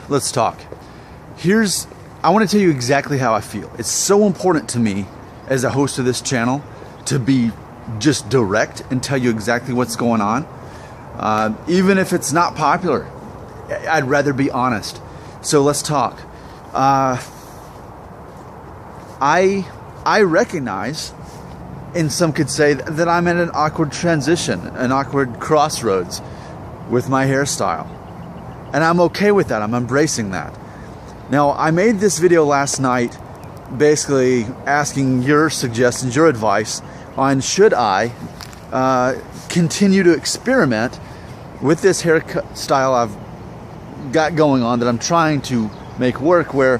let's talk. I want to tell you exactly how I feel. It's so important to me as a host of this channel to be just direct and tell you exactly what's going on. Even if it's not popular, I'd rather be honest. So let's talk. I recognize, and some could say that I'm at an awkward transition, an awkward crossroads with my hairstyle. And I'm okay with that. I'm embracing that. Now, I made this video last night basically asking your suggestions, your advice on should I continue to experiment with this haircut style I've got going on that I'm trying to make work, where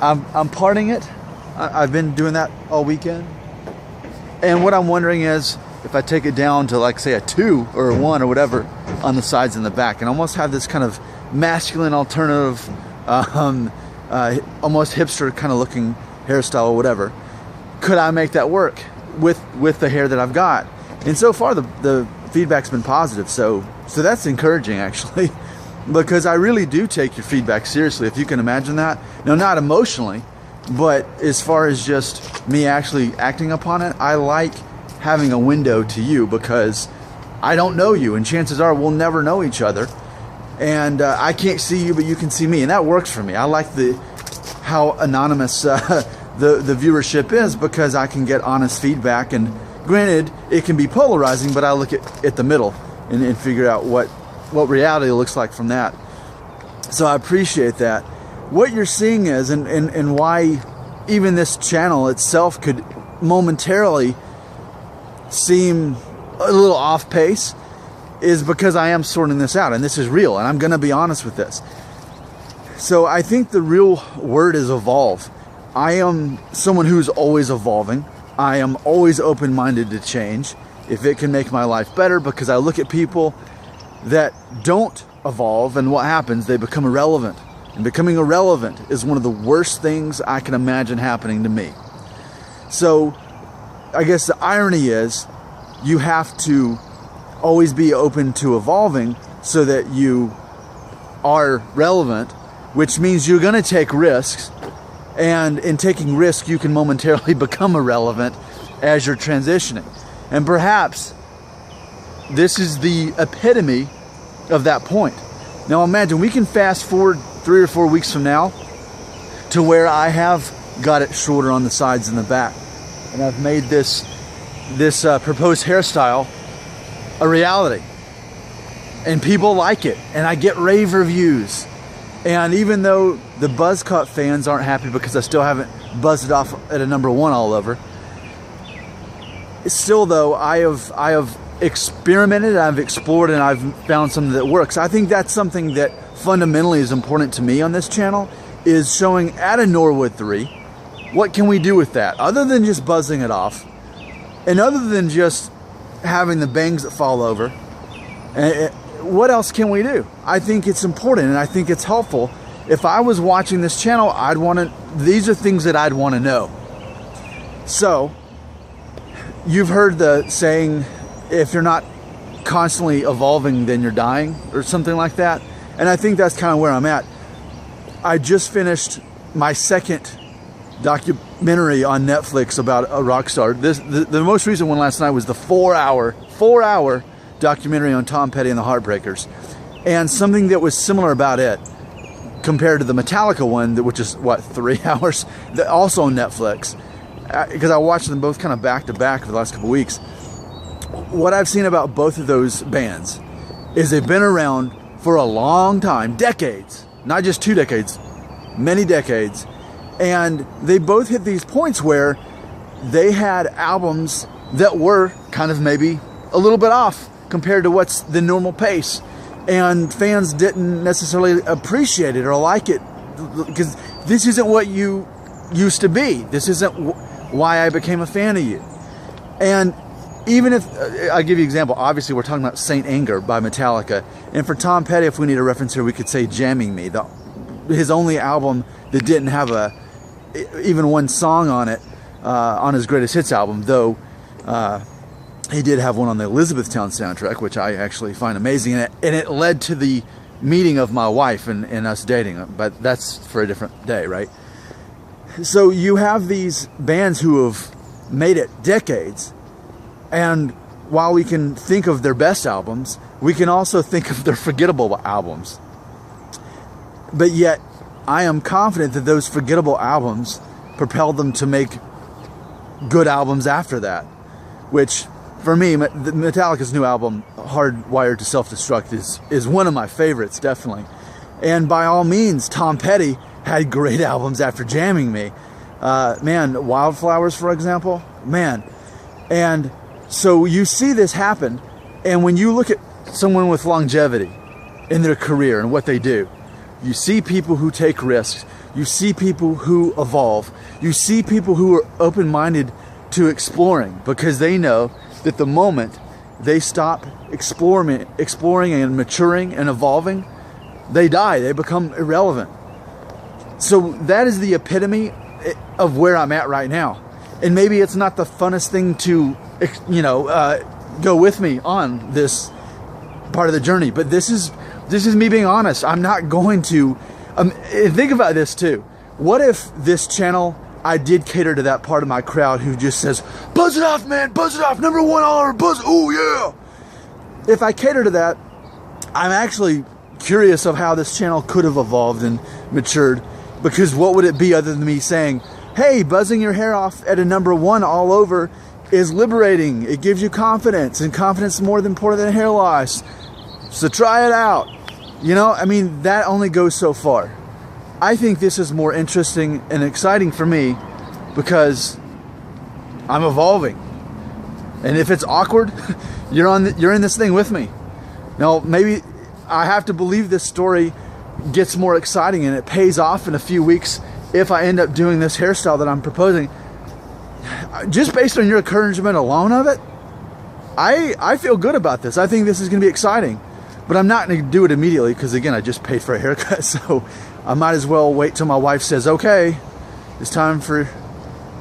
I'm parting it. I've been doing that all weekend. And what I'm wondering is if I take it down to, like, say, a 2 or a 1 or whatever on the sides and the back, and almost have this kind of masculine alternative, almost hipster kind of looking hairstyle or whatever, could I make that work with the hair that I've got? And so far the feedback's been positive, so that's encouraging, actually, because I really do take your feedback seriously, if you can imagine that. Now, not emotionally, but as far as just me actually acting upon it, I like having a window to you, because I don't know you, and chances are we'll never know each other. And I can't see you, but you can see me, and that works for me. I like how anonymous the viewership is, because I can get honest feedback. And granted, it can be polarizing, but I look at the middle and figure out what reality looks like from that. So I appreciate that. What you're seeing is, and why even this channel itself could momentarily seem a little off pace, is because I am sorting this out, and this is real, and I'm going to be honest with this. So I think the real word is evolve. I am someone who's always evolving. I am always open-minded to change if it can make my life better, because I look at people that don't evolve, and what happens? They become irrelevant. And becoming irrelevant is one of the worst things I can imagine happening to me. So I guess the irony is you have to always be open to evolving so that you are relevant, which means you're going to take risks, and in taking risks you can momentarily become irrelevant as you're transitioning. And perhaps this is the epitome of that point. Now imagine we can fast forward 3 or 4 weeks from now to where I have got it shorter on the sides and the back, and I've made this proposed hairstyle a reality, and people like it, and I get rave reviews. And even though the buzz cut fans aren't happy because I still haven't buzzed it off at a number 1 all over, still though I have experimented, I've explored, and I've found something that works. I think that's something that fundamentally is important to me on this channel, is showing at a Norwood 3 what can we do with that, other than just buzzing it off, and other than just having the bangs that fall over. What else can we do? I think it's important, and I think it's helpful. If I was watching this channel, these are things that I'd want to know. So you've heard the saying, if you're not constantly evolving, then you're dying, or something like that. And I think that's kind of where I'm at. I just finished my second documentary on Netflix about a rock star. The most recent one last night was the 4-hour documentary on Tom Petty and the Heartbreakers. And something that was similar about it compared to the Metallica one, which is what, 3 hours, also on Netflix, because I watched them both kind of back to back for the last couple weeks. What I've seen about both of those bands is they've been around for a long time, decades, not just 2 decades, many decades. And they both hit these points where they had albums that were kind of maybe a little bit off compared to what's the normal pace. And fans didn't necessarily appreciate it or like it, because this isn't what you used to be. This isn't why I became a fan of you. And even if, I'll give you an example. Obviously, we're talking about Saint Anger by Metallica. And for Tom Petty, if we need a reference here, we could say Jamming Me. His only album that didn't have even one song on it, on his greatest hits album, though he did have one on the Elizabethtown soundtrack, which I actually find amazing. And it led to the meeting of my wife and us dating, but that's for a different day, right? So you have these bands who have made it decades, and while we can think of their best albums, we can also think of their forgettable albums. But yet, I am confident that those forgettable albums propelled them to make good albums after that, which for me, Metallica's new album, Hardwired to Self-Destruct, is one of my favorites, definitely. And by all means, Tom Petty had great albums after jamming me. Man, Wildflowers, for example, man. And so you see this happen, and when you look at someone with longevity in their career and what they do, you see people who take risks, you see people who evolve, you see people who are open-minded to exploring, because they know that the moment they stop exploring and maturing and evolving, they die, they become irrelevant. So that is the epitome of where I'm at right now. And maybe it's not the funnest thing to, go with me on this part of the journey, but this is me being honest. I'm not going to, think about this too. What if this channel, I did cater to that part of my crowd who just says, buzz it off, man, buzz it off, number one all over, buzz, oh yeah. If I cater to that, I'm actually curious of how this channel could have evolved and matured, because what would it be other than me saying, hey, buzzing your hair off at a number one all over is liberating. It gives you confidence, and confidence is more important than hair loss. So try it out. That only goes so far. I think this is more interesting and exciting for me because I'm evolving. And if it's awkward, you're in this thing with me. Now, maybe I have to believe this story gets more exciting and it pays off in a few weeks if I end up doing this hairstyle that I'm proposing. Just based on your encouragement alone of it, I feel good about this. I think this is going to be exciting. But I'm not going to do it immediately because, again, I just paid for a haircut. So I might as well wait till my wife says, okay, it's time for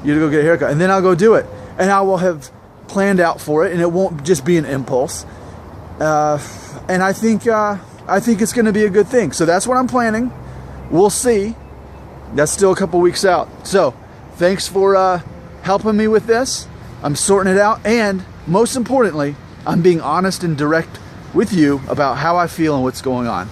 you to go get a haircut. And then I'll go do it. And I will have planned out for it, and it won't just be an impulse. And I think it's going to be a good thing. So that's what I'm planning. We'll see. That's still a couple weeks out. So thanks for helping me with this. I'm sorting it out. And most importantly, I'm being honest and direct with you about how I feel and what's going on.